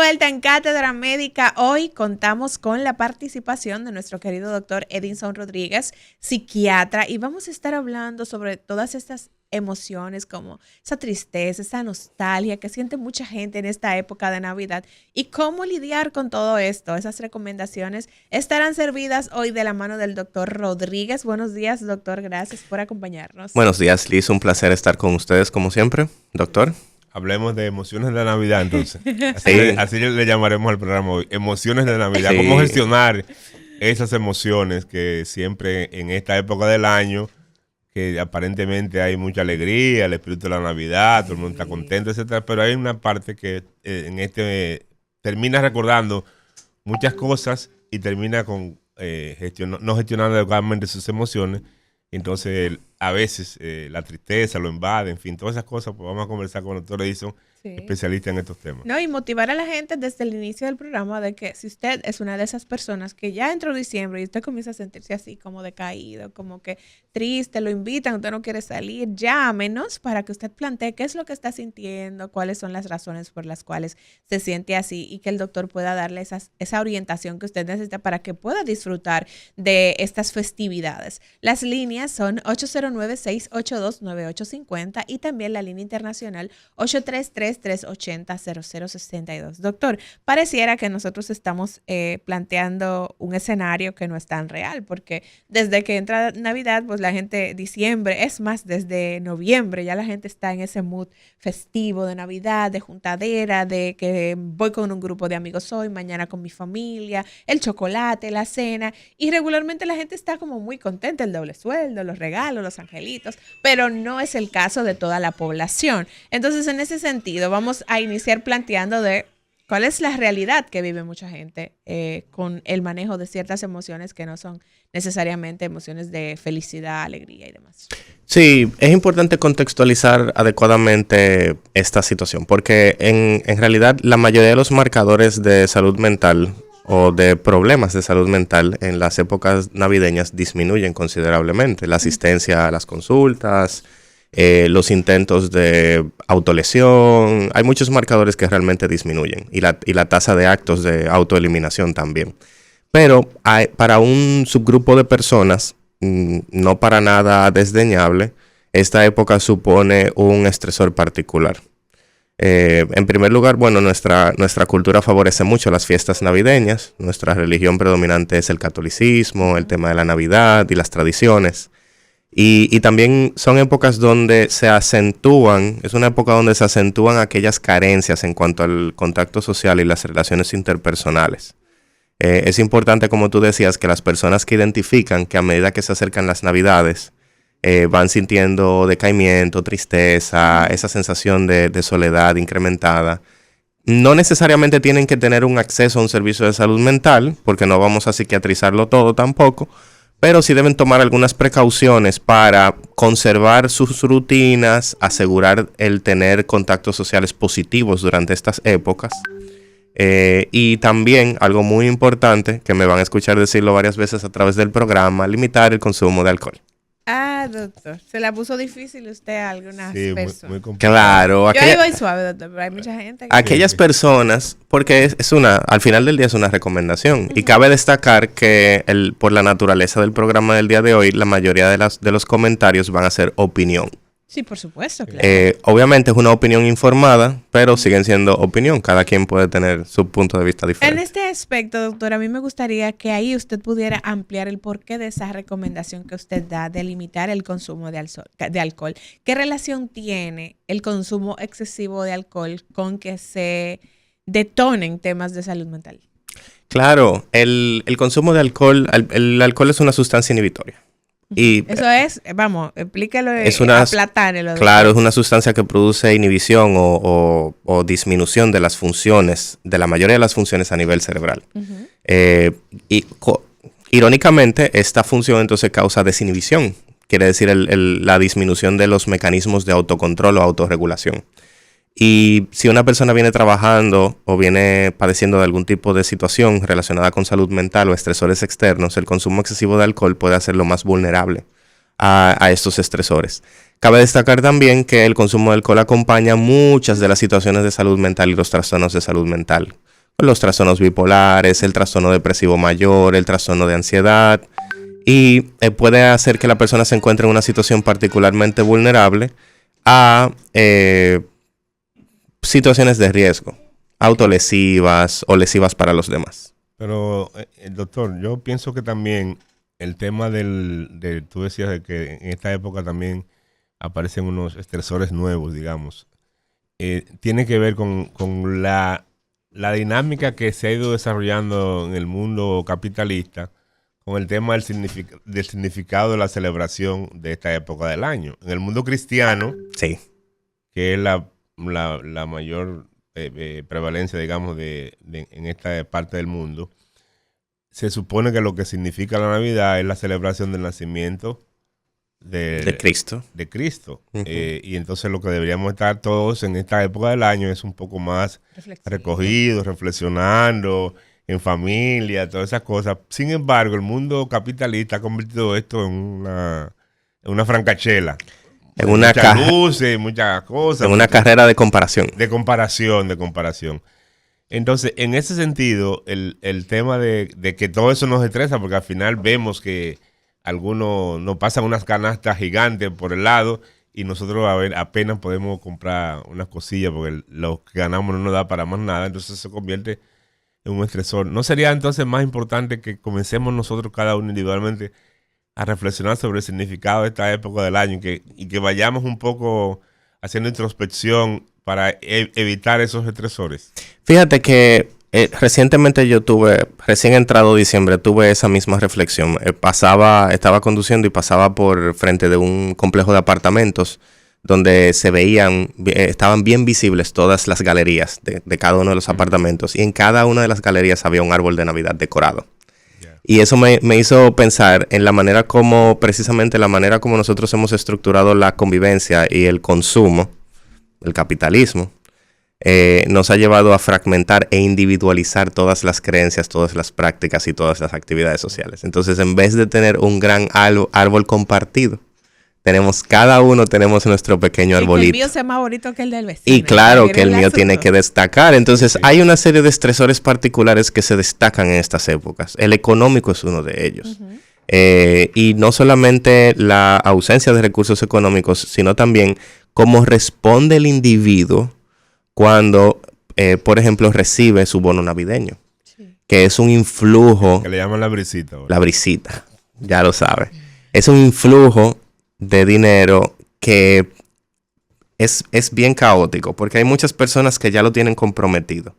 vuelta en Cátedra Médica. Hoy contamos con la participación de nuestro querido doctor Edinson Rodríguez, psiquiatra, y vamos a estar hablando sobre todas estas emociones como esa tristeza, esa nostalgia que siente mucha gente en esta época de Navidad y cómo lidiar con todo esto. Esas recomendaciones estarán servidas hoy de la mano del doctor Rodríguez. Buenos días, doctor. Gracias por acompañarnos. Buenos días, Liz. Un placer estar con ustedes como siempre, doctor. Hablemos de emociones de Navidad, entonces. Así le llamaremos al programa hoy. Emociones de Navidad. Sí. ¿Cómo gestionar esas emociones que siempre en esta época del año, que aparentemente hay mucha alegría, el espíritu de la Navidad, todo el mundo está contento, etcétera, pero hay una parte que termina recordando muchas cosas y termina con no gestionando adecuadamente sus emociones. Entonces, a veces la tristeza lo invade, en fin, todas esas cosas, pues vamos a conversar con el doctor Edinson, especialista en estos temas. No, y motivar a la gente desde el inicio del programa de que si usted es una de esas personas que ya entró diciembre y usted comienza a sentirse así como decaído, como que triste, lo invitan, usted no quiere salir, llámenos para que usted plantee qué es lo que está sintiendo, cuáles son las razones por las cuales se siente así y que el doctor pueda darle esa orientación que usted necesita para que pueda disfrutar de estas festividades. Las líneas son 809-682-9850 y también la línea internacional 833-380-0062. Doctor, pareciera que nosotros estamos planteando un escenario que no es tan real, porque desde que entra Navidad, pues la gente, diciembre, es más, desde noviembre, ya la gente está en ese mood festivo de Navidad, de juntadera, de que voy con un grupo de amigos hoy, mañana con mi familia, el chocolate, la cena, y regularmente la gente está como muy contenta, el doble sueldo, los regalos, los angelitos, pero no es el caso de toda la población. Entonces, en ese sentido, vamos a iniciar planteando de cuál es la realidad que vive mucha gente con el manejo de ciertas emociones que no son necesariamente emociones de felicidad, alegría y demás. Sí, es importante contextualizar adecuadamente esta situación, porque en realidad la mayoría de los marcadores de salud mental o de problemas de salud mental en las épocas navideñas disminuyen considerablemente. La asistencia a las consultas, los intentos de autolesión, hay muchos marcadores que realmente disminuyen y la tasa de actos de autoeliminación también. Pero para un subgrupo de personas, no para nada desdeñable, esta época supone un estresor particular. En primer lugar, bueno, nuestra cultura favorece mucho las fiestas navideñas. Nuestra religión predominante es el catolicismo, el tema de la Navidad y las tradiciones. Y también son épocas donde es una época donde se acentúan aquellas carencias en cuanto al contacto social y las relaciones interpersonales. Es importante, como tú decías, que las personas que identifican que a medida que se acercan las Navidades, van sintiendo decaimiento, tristeza, esa sensación de soledad incrementada. No necesariamente tienen que tener un acceso a un servicio de salud mental, porque no vamos a psiquiatrizarlo todo tampoco, pero sí deben tomar algunas precauciones para conservar sus rutinas, asegurar el tener contactos sociales positivos durante estas épocas. Y también, algo muy importante, que me van a escuchar decirlo varias veces a través del programa, limitar el consumo de alcohol. Ah, doctor, se la puso difícil usted a algunas personas. Muy complicado. Claro. Yo ahí voy suave, doctor, pero hay mucha gente que... Aquellas personas, porque al final del día es una recomendación. Y cabe destacar que por la naturaleza del programa del día de hoy, la mayoría de los comentarios van a ser opinión. Sí, por supuesto, claro. Obviamente es una opinión informada, pero siguen siendo opinión. Cada quien puede tener su punto de vista diferente. En este aspecto, doctora, a mí me gustaría que ahí usted pudiera ampliar el porqué de esa recomendación que usted da de limitar el consumo de alcohol. ¿Qué relación tiene el consumo excesivo de alcohol con que se detonen temas de salud mental? Claro, el consumo de alcohol, el alcohol es una sustancia inhibitoria. Y eso es, vamos, explícalo, aplatánelo. Claro, es una sustancia que produce inhibición o disminución de las funciones, de la mayoría de las funciones a nivel cerebral. Irónicamente, esta función entonces causa desinhibición, quiere decir la disminución de los mecanismos de autocontrol o autorregulación. Y si una persona viene trabajando o viene padeciendo de algún tipo de situación relacionada con salud mental o estresores externos, el consumo excesivo de alcohol puede hacerlo más vulnerable a estos estresores. Cabe destacar también que el consumo de alcohol acompaña muchas de las situaciones de salud mental y los trastornos de salud mental, los trastornos bipolares, el trastorno depresivo mayor, el trastorno de ansiedad, y puede hacer que la persona se encuentre en una situación particularmente vulnerable a situaciones de riesgo, autolesivas o lesivas para los demás. Pero, doctor, yo pienso que también el tema tú decías de que en esta época también aparecen unos estresores nuevos, digamos. Tiene que ver con la dinámica que se ha ido desarrollando en el mundo capitalista, con el tema del significado de la celebración de esta época del año. En el mundo cristiano, sí, que es la mayor prevalencia, digamos, en esta parte del mundo, se supone que lo que significa la Navidad es la celebración del nacimiento de Cristo. De Cristo. Y entonces lo que deberíamos estar todos en esta época del año es un poco más recogidos, reflexionando, en familia, todas esas cosas. Sin embargo, el mundo capitalista ha convertido esto en una francachela. En una muchas luces, muchas cosas. En una carrera de comparación. De comparación. Entonces, en ese sentido, el tema de que todo eso nos estresa, porque al final vemos que algunos nos pasan unas canastas gigantes por el lado y nosotros apenas podemos comprar unas cosillas porque lo que ganamos no nos da para más nada, entonces se convierte en un estresor. ¿No sería entonces más importante que comencemos nosotros cada uno individualmente a reflexionar sobre el significado de esta época del año y que vayamos un poco haciendo introspección para evitar esos estresores? Fíjate que recientemente recién entrado diciembre, tuve esa misma reflexión. Estaba conduciendo y pasaba por frente de un complejo de apartamentos donde estaban bien visibles todas las galerías de cada uno de los apartamentos, y en cada una de las galerías había un árbol de Navidad decorado. Y eso me hizo pensar en precisamente la manera como nosotros hemos estructurado la convivencia y el consumo, el capitalismo, nos ha llevado a fragmentar e individualizar todas las creencias, todas las prácticas y todas las actividades sociales. Entonces, en vez de tener un gran árbol compartido, cada uno tenemos nuestro pequeño arbolito. Y que el mío sea más bonito que el del vecino. Y claro que el mío tiene que destacar. Entonces, hay una serie de estresores particulares que se destacan en estas épocas. El económico es uno de ellos. Y no solamente la ausencia de recursos económicos, sino también cómo responde el individuo cuando, por ejemplo, recibe su bono navideño, que es un influjo. Que le llaman la brisita. La brisita, ya lo sabe. Es un influjo de dinero que es bien caótico, porque hay muchas personas que ya lo tienen comprometido.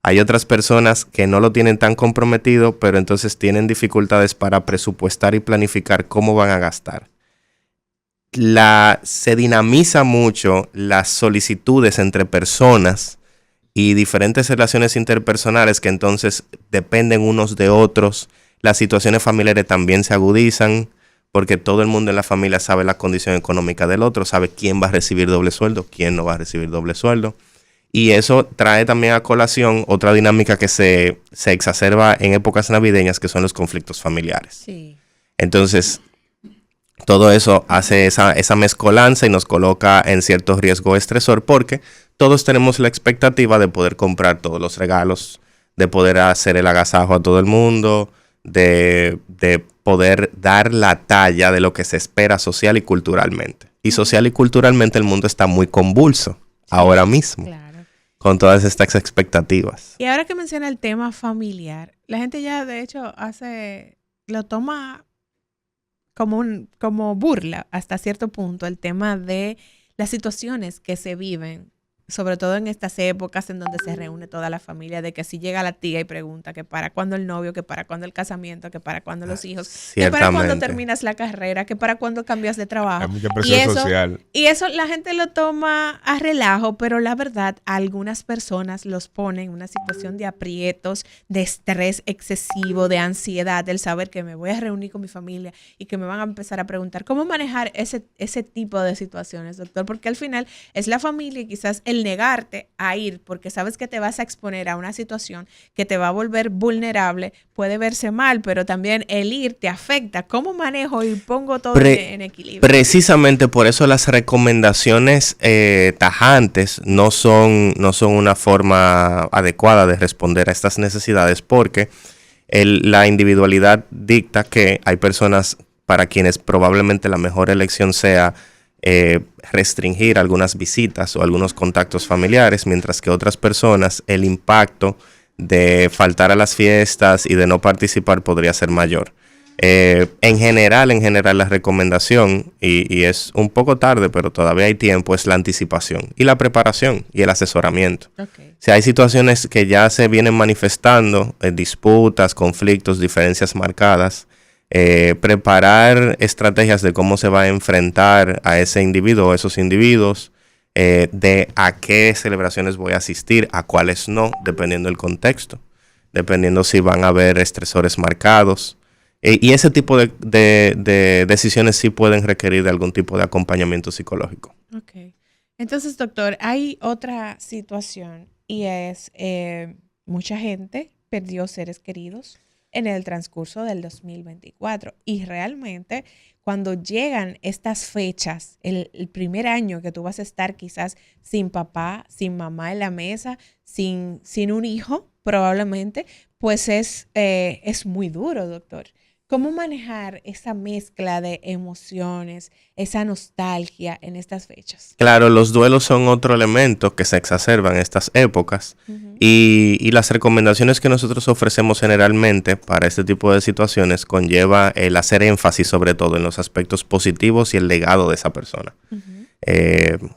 Hay otras personas que no lo tienen tan comprometido, pero entonces tienen dificultades para presupuestar y planificar cómo van a gastar. Se dinamiza mucho las solicitudes entre personas y diferentes relaciones interpersonales que entonces dependen unos de otros. Las situaciones familiares también se agudizan porque todo el mundo en la familia sabe la condición económica del otro, sabe quién va a recibir doble sueldo, quién no va a recibir doble sueldo. Y eso trae también a colación otra dinámica que se exacerba en épocas navideñas, que son los conflictos familiares. Sí. Entonces, todo eso hace esa mezcolanza y nos coloca en cierto riesgo estresor, porque todos tenemos la expectativa de poder comprar todos los regalos, de poder hacer el agasajo a todo el mundo, de poder dar la talla de lo que se espera social y culturalmente. Y social y culturalmente el mundo está muy convulso ahora mismo, claro, con todas estas expectativas. Y ahora que menciona el tema familiar, la gente ya de hecho lo toma como burla hasta cierto punto, el tema de las situaciones que se viven, sobre todo en estas épocas en donde se reúne toda la familia, de que si llega la tía y pregunta que para cuándo el novio, que para cuándo el casamiento, que para cuándo los hijos, que para cuándo terminas la carrera, que para cuándo cambias de trabajo. Hay mucha presión social. Y eso la gente lo toma a relajo, pero la verdad, algunas personas los ponen en una situación de aprietos, de estrés excesivo, de ansiedad, del saber que me voy a reunir con mi familia y que me van a empezar a preguntar cómo manejar ese tipo de situaciones, doctor, porque al final es la familia y quizás el el negarte a ir porque sabes que te vas a exponer a una situación que te va a volver vulnerable puede verse mal, pero también el ir te afecta. ¿Cómo manejo y pongo todo en equilibrio? Precisamente por eso las recomendaciones tajantes no son una forma adecuada de responder a estas necesidades, porque la individualidad dicta que hay personas para quienes probablemente la mejor elección sea restringir algunas visitas o algunos contactos familiares, mientras que otras personas el impacto de faltar a las fiestas y de no participar podría ser mayor. En general, la recomendación, y es un poco tarde, pero todavía hay tiempo, es la anticipación y la preparación y el asesoramiento. Okay. Si hay situaciones que ya se vienen manifestando, disputas, conflictos, diferencias marcadas, preparar estrategias de cómo se va a enfrentar a ese individuo o esos individuos, de a qué celebraciones voy a asistir, a cuáles no, dependiendo del contexto, dependiendo si van a haber estresores marcados. Y ese tipo de decisiones sí pueden requerir de algún tipo de acompañamiento psicológico. Ok. Entonces, doctor, hay otra situación y es mucha gente perdió seres queridos en el transcurso del 2024 y realmente cuando llegan estas fechas, el primer año que tú vas a estar quizás sin papá, sin mamá en la mesa, sin un hijo probablemente, pues es muy duro, doctor. ¿Cómo manejar esa mezcla de emociones, esa nostalgia en estas fechas? Claro, los duelos son otro elemento que se exacerba en estas épocas. Uh-huh. Y las recomendaciones que nosotros ofrecemos generalmente para este tipo de situaciones conlleva el hacer énfasis sobre todo en los aspectos positivos y el legado de esa persona. Uh-huh.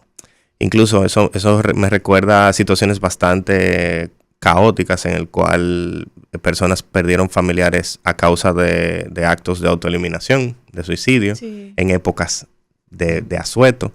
Incluso eso me recuerda a situaciones bastante caóticas en el cual personas perdieron familiares a causa de actos de autoeliminación, de suicidio, sí, en épocas de asueto.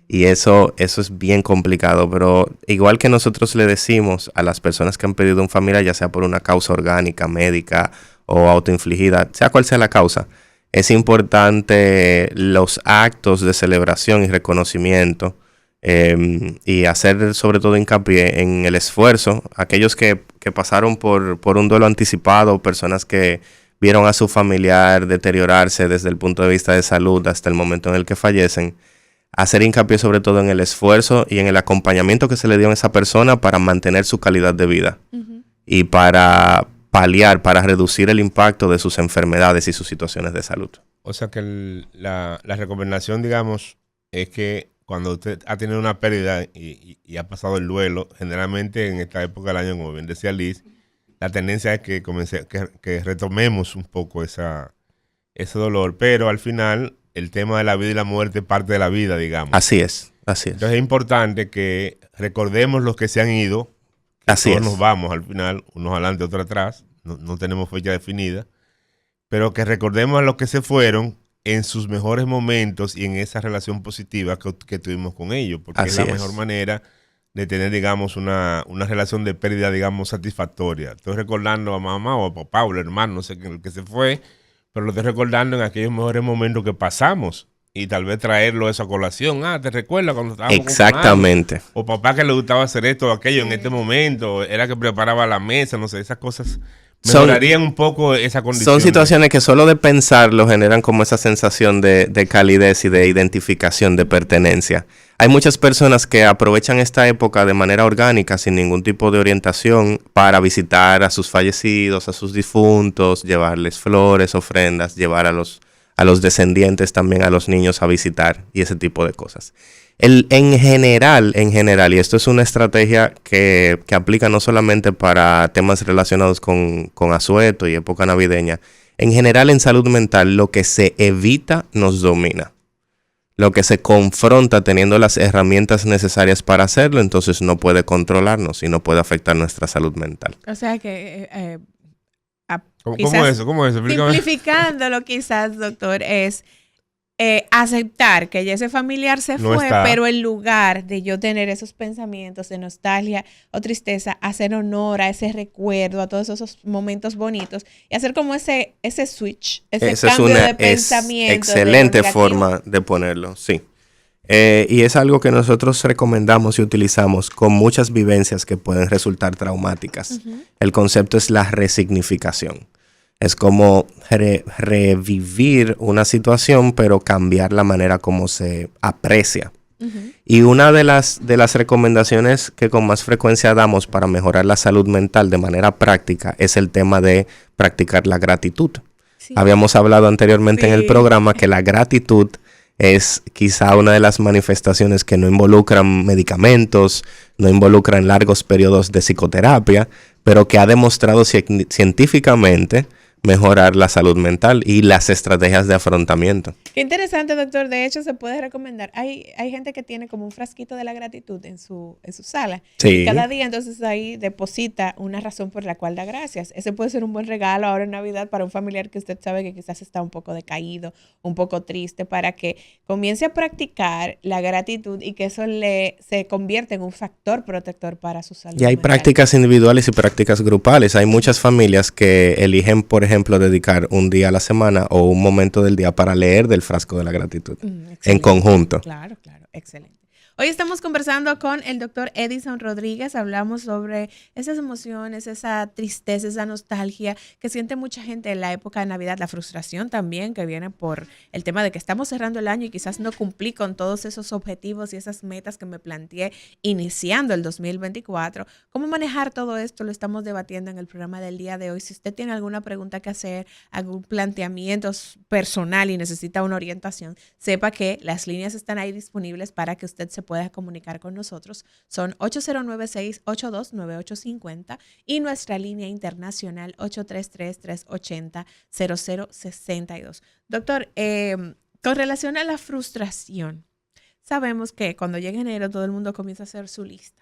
Y eso es bien complicado, pero igual que nosotros le decimos a las personas que han perdido un familiar, ya sea por una causa orgánica, médica o autoinfligida, sea cual sea la causa, es importante los actos de celebración y reconocimiento, y hacer sobre todo hincapié en el esfuerzo. Aquellos que pasaron por un duelo anticipado, personas que vieron a su familiar deteriorarse desde el punto de vista de salud hasta el momento en el que fallecen, hacer hincapié sobre todo en el esfuerzo y en el acompañamiento que se le dio a esa persona para mantener su calidad de vida. Uh-huh. Y para paliar, para reducir el impacto de sus enfermedades y sus situaciones de salud. O sea que la recomendación, digamos, es que cuando usted ha tenido una pérdida y ha pasado el duelo, generalmente en esta época del año, como bien decía Liz, la tendencia es que retomemos un poco ese dolor, pero al final el tema de la vida y la muerte es parte de la vida, digamos. Así es. Entonces es importante que recordemos los que se han ido. Así todos es. Nos vamos al final, unos adelante, otros atrás, no tenemos fecha definida, pero que recordemos a los que se fueron en sus mejores momentos y en esa relación positiva que tuvimos con ellos, porque así es la mejor manera de tener, digamos, una relación de pérdida, digamos, satisfactoria. Estoy recordando a mamá o a papá o al hermano, no sé, el que se fue, pero lo estoy recordando en aquellos mejores momentos que pasamos y tal vez traerlo a esa colación. ¿Te recuerdas cuando estábamos exactamente con o papá que le gustaba hacer esto o aquello en este momento? Era que preparaba la mesa, no sé, esas cosas mejorarían un poco esa condición. Son situaciones que solo de pensarlo generan como esa sensación de calidez y de identificación, de pertenencia. Hay muchas personas que aprovechan esta época de manera orgánica, sin ningún tipo de orientación, para visitar a sus fallecidos, a sus difuntos, llevarles flores, ofrendas, llevar a los descendientes también, a los niños a visitar y ese tipo de cosas. En general, y esto es una estrategia que aplica no solamente para temas relacionados con asueto y época navideña, en general en salud mental lo que se evita nos domina. Lo que se confronta teniendo las herramientas necesarias para hacerlo, entonces no puede controlarnos y no puede afectar nuestra salud mental. O sea que ¿Cómo es eso? Simplificándolo quizás, doctor, es aceptar que ya ese familiar se fue, pero en lugar de yo tener esos pensamientos de nostalgia o tristeza, hacer honor a ese recuerdo, a todos esos momentos bonitos y hacer como ese switch, ese cambio de pensamiento. Excelente forma de ponerlo, sí. Y es algo que nosotros recomendamos y utilizamos con muchas vivencias que pueden resultar traumáticas. El concepto es la resignificación. Es como revivir una situación, pero cambiar la manera como se aprecia. Y una de las recomendaciones que con más frecuencia damos para mejorar la salud mental de manera práctica es el tema de practicar la gratitud. Sí. Habíamos hablado anteriormente en el programa que la gratitud es quizá una de las manifestaciones que no involucran medicamentos, no involucran largos periodos de psicoterapia, pero que ha demostrado científicamente mejorar la salud mental y las estrategias de afrontamiento. Qué interesante, doctor. De hecho, se puede recomendar. Hay gente que tiene como un frasquito de la gratitud en su sala. Sí. Y cada día, entonces, ahí deposita una razón por la cual da gracias. Ese puede ser un buen regalo ahora en Navidad para un familiar que usted sabe que quizás está un poco decaído, un poco triste, para que comience a practicar la gratitud y que eso se convierta en un factor protector para su salud Y hay mental. prácticas individuales y prácticas grupales. Hay muchas familias que eligen, por ejemplo, dedicar un día a la semana o un momento del día para leer del frasco de la gratitud en conjunto. Claro, excelente. Hoy estamos conversando con el doctor Edison Rodríguez. Hablamos sobre esas emociones, esa tristeza, esa nostalgia que siente mucha gente en la época de Navidad, la frustración también que viene por el tema de que estamos cerrando el año y quizás no cumplí con todos esos objetivos y esas metas que me planteé iniciando el 2024. ¿Cómo manejar todo esto? Lo estamos debatiendo en el programa del día de hoy. Si usted tiene alguna pregunta que hacer, algún planteamiento personal y necesita una orientación, sepa que las líneas están ahí disponibles para que usted se pueda comunicar con nosotros. Son 809-682-9850 y nuestra línea internacional 833-380-0062. Doctor, con relación a la frustración, sabemos que cuando llega enero todo el mundo comienza a hacer su lista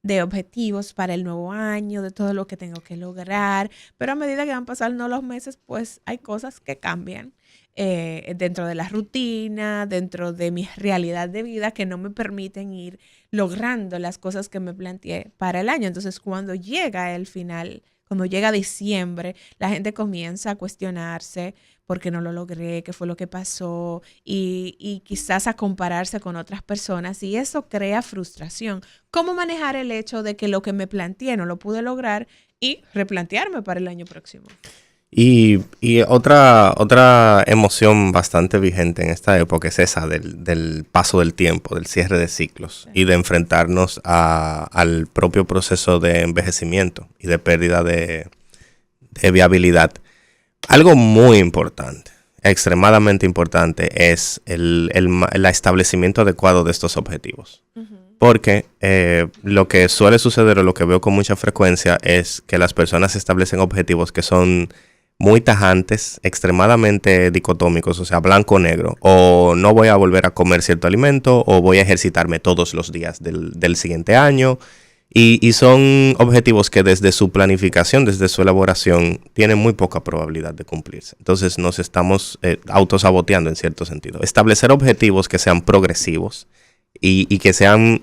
de objetivos para el nuevo año, de todo lo que tengo que lograr, pero a medida que van pasando los meses, pues hay cosas que cambian dentro de la rutina, dentro de mi realidad de vida que no me permiten ir logrando las cosas que me planteé para el año. Entonces, cuando llega el final, cuando llega diciembre, la gente comienza a cuestionarse por qué no lo logré, qué fue lo que pasó y quizás a compararse con otras personas y eso crea frustración. ¿Cómo manejar el hecho de que lo que me planteé no lo pude lograr y replantearme para el año próximo? Y otra emoción bastante vigente en esta época es esa del paso del tiempo, del cierre de ciclos y de enfrentarnos al propio proceso de envejecimiento y de pérdida de viabilidad. Algo muy importante, extremadamente importante, es el establecimiento adecuado de estos objetivos. Porque lo que suele suceder o lo que veo con mucha frecuencia es que las personas establecen objetivos que son muy tajantes, extremadamente dicotómicos, o sea, blanco o negro, o no voy a volver a comer cierto alimento, o voy a ejercitarme todos los días del siguiente año, y son objetivos que desde su planificación, desde su elaboración, tienen muy poca probabilidad de cumplirse. Entonces nos estamos autosaboteando en cierto sentido. Establecer objetivos que sean progresivos y que sean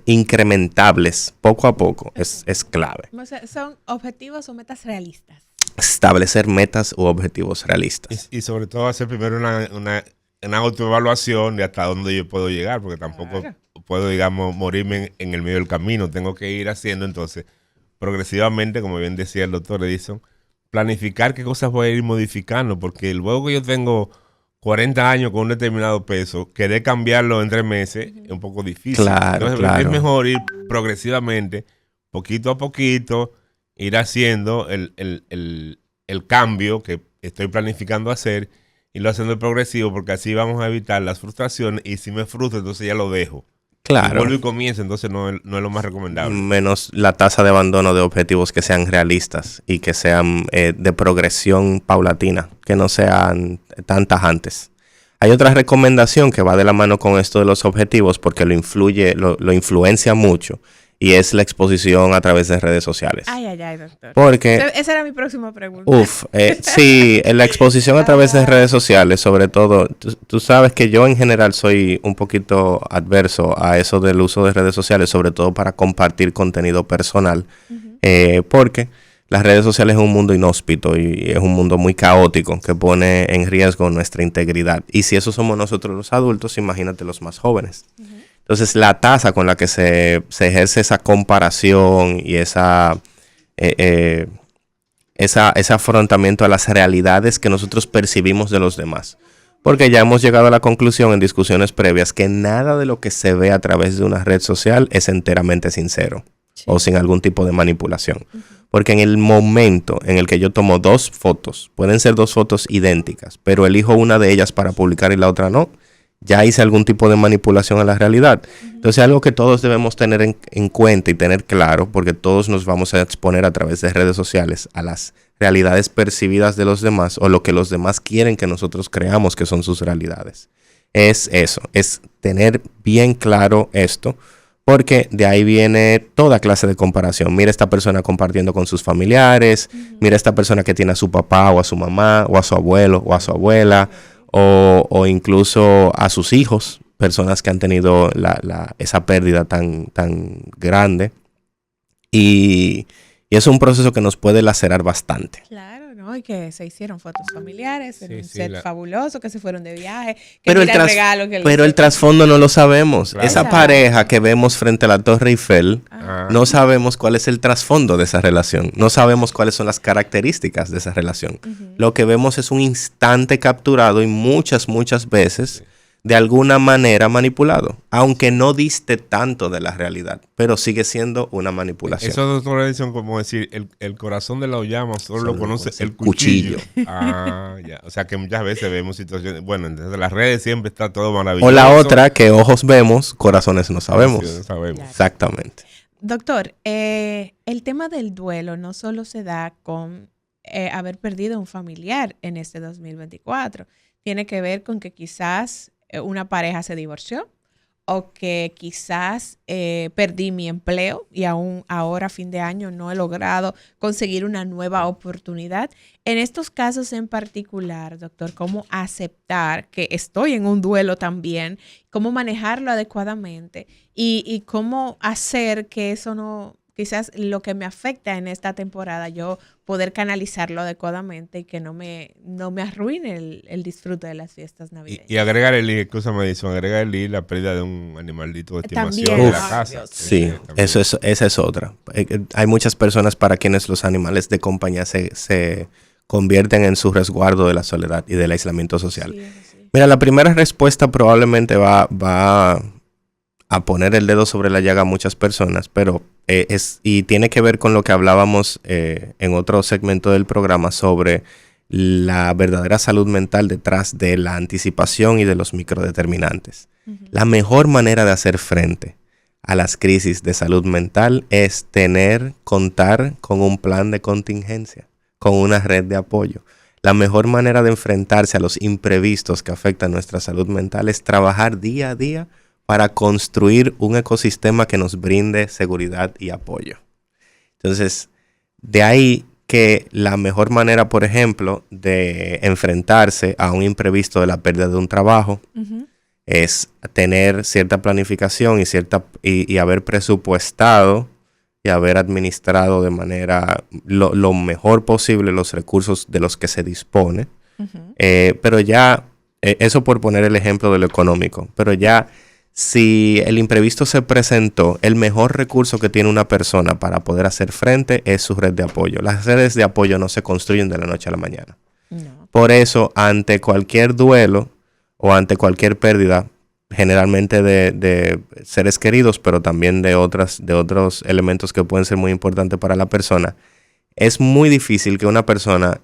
incrementables poco a poco es clave. O sea, son objetivos o metas realistas. Establecer metas u objetivos realistas. Y sobre todo hacer primero una autoevaluación de hasta dónde yo puedo llegar, porque tampoco puedo, digamos, morirme en el medio del camino. Tengo que ir haciendo, entonces, progresivamente, como bien decía el doctor Edison, planificar qué cosas voy a ir modificando, porque luego que yo tengo 40 años con un determinado peso, querer cambiarlo en 3 meses es un poco difícil. Entonces, es mejor ir progresivamente, poquito a poquito, ir haciendo el cambio que estoy planificando hacer, irlo haciendo progresivo, porque así vamos a evitar las frustraciones y si me frustro, entonces ya lo dejo. Claro. Si vuelvo y comienzo, entonces no es lo más recomendable. Menos la tasa de abandono de objetivos que sean realistas y que sean de progresión paulatina, que no sean tan tajantes. Hay otra recomendación que va de la mano con esto de los objetivos porque lo influencia mucho. Y es la exposición a través de redes sociales. Ay, doctor. Porque esa era mi próxima pregunta. Sí, la exposición a través de redes sociales, sobre todo, tú sabes que yo en general soy un poquito adverso a eso del uso de redes sociales, sobre todo para compartir contenido personal, porque las redes sociales es un mundo inhóspito y es un mundo muy caótico que pone en riesgo nuestra integridad. Y si eso somos nosotros los adultos, imagínate los más jóvenes. Entonces, la tasa con la que se ejerce esa comparación y ese afrontamiento a las realidades que nosotros percibimos de los demás. Porque ya hemos llegado a la conclusión en discusiones previas que nada de lo que se ve a través de una red social es enteramente sincero o sin algún tipo de manipulación. Porque en el momento en el que yo tomo 2 fotos, pueden ser 2 fotos idénticas, pero elijo una de ellas para publicar y la otra no, ya hice algún tipo de manipulación a la realidad. Entonces, algo que todos debemos tener en cuenta y tener claro, porque todos nos vamos a exponer a través de redes sociales a las realidades percibidas de los demás o lo que los demás quieren que nosotros creamos que son sus realidades. Es eso, es tener bien claro esto, porque de ahí viene toda clase de comparación. Mira esta persona compartiendo con sus familiares, mira esta persona que tiene a su papá o a su mamá o a su abuelo o a su abuela, o incluso a sus hijos, personas que han tenido esa pérdida tan grande. Y es un proceso que nos puede lacerar bastante. Claro, ¿no? Y que se hicieron fotos familiares en un set fabuloso, que se fueron de viaje, que pero el trasfondo no lo sabemos. Claro. Esa pareja que vemos frente a la Torre Eiffel, no sabemos cuál es el trasfondo de esa relación. No sabemos cuáles son las características de esa relación. Lo que vemos es un instante capturado y muchas veces de alguna manera manipulado, aunque no diste tanto de la realidad, pero sigue siendo una manipulación. Eso, doctora Edison, como decir, el corazón de la llama solo lo conoce el cuchillo. Ya. O sea que muchas veces vemos situaciones, bueno, entonces las redes siempre está todo maravilloso. O la otra, que ojos vemos, corazones no sabemos. Sí, no sabemos. Claro. Exactamente. Doctor, el tema del duelo no solo se da con haber perdido un familiar en este 2024, tiene que ver con que quizás una pareja se divorció o que quizás perdí mi empleo y aún ahora, a fin de año, no he logrado conseguir una nueva oportunidad. En estos casos en particular, doctor, ¿cómo aceptar que estoy en un duelo también? ¿Cómo manejarlo adecuadamente? Y cómo hacer que eso no... Quizás lo que me afecta en esta temporada, yo poder canalizarlo adecuadamente y que no me arruine el disfrute de las fiestas navideñas. Y agregar la pérdida de un animalito de estimación también, de la casa. Sí, esa es otra. Hay muchas personas para quienes los animales de compañía se convierten en su resguardo de la soledad y del aislamiento social. Sí. Mira, la primera respuesta probablemente va a poner el dedo sobre la llaga a muchas personas, pero y tiene que ver con lo que hablábamos en otro segmento del programa sobre la verdadera salud mental detrás de la anticipación y de los microdeterminantes. La mejor manera de hacer frente a las crisis de salud mental es contar con un plan de contingencia, con una red de apoyo. La mejor manera de enfrentarse a los imprevistos que afectan nuestra salud mental es trabajar día a día para construir un ecosistema que nos brinde seguridad y apoyo. Entonces, de ahí que la mejor manera, por ejemplo, de enfrentarse a un imprevisto de la pérdida de un trabajo es tener cierta planificación y haber presupuestado y haber administrado de manera lo mejor posible los recursos de los que se dispone. Pero ya, eso por poner el ejemplo de lo económico, pero ya si el imprevisto se presentó, el mejor recurso que tiene una persona para poder hacer frente es su red de apoyo. Las redes de apoyo no se construyen de la noche a la mañana. No. Por eso, ante cualquier duelo o ante cualquier pérdida, generalmente de seres queridos, pero también de otros elementos que pueden ser muy importantes para la persona, es muy difícil que una persona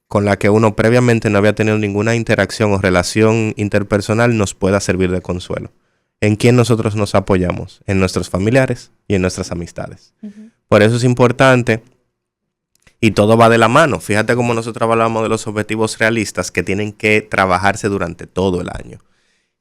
con la que uno previamente no había tenido ninguna interacción o relación interpersonal nos pueda servir de consuelo. ¿En quién nosotros nos apoyamos? En nuestros familiares y en nuestras amistades. Por eso es importante, y todo va de la mano. Fíjate cómo nosotros hablamos de los objetivos realistas que tienen que trabajarse durante todo el año.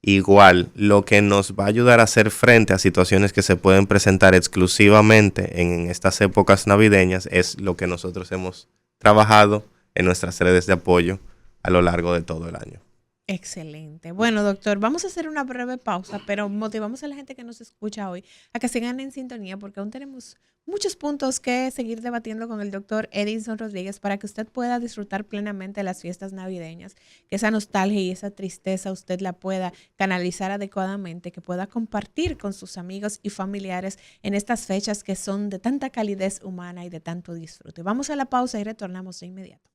Igual, lo que nos va a ayudar a hacer frente a situaciones que se pueden presentar exclusivamente en estas épocas navideñas es lo que nosotros hemos trabajado en nuestras redes de apoyo a lo largo de todo el año. Excelente. Bueno, doctor, vamos a hacer una breve pausa, pero motivamos a la gente que nos escucha hoy a que sigan en sintonía porque aún tenemos muchos puntos que seguir debatiendo con el doctor Edinson Rodríguez para que usted pueda disfrutar plenamente las fiestas navideñas, que esa nostalgia y esa tristeza usted la pueda canalizar adecuadamente, que pueda compartir con sus amigos y familiares en estas fechas que son de tanta calidez humana y de tanto disfrute. Vamos a la pausa y retornamos de inmediato.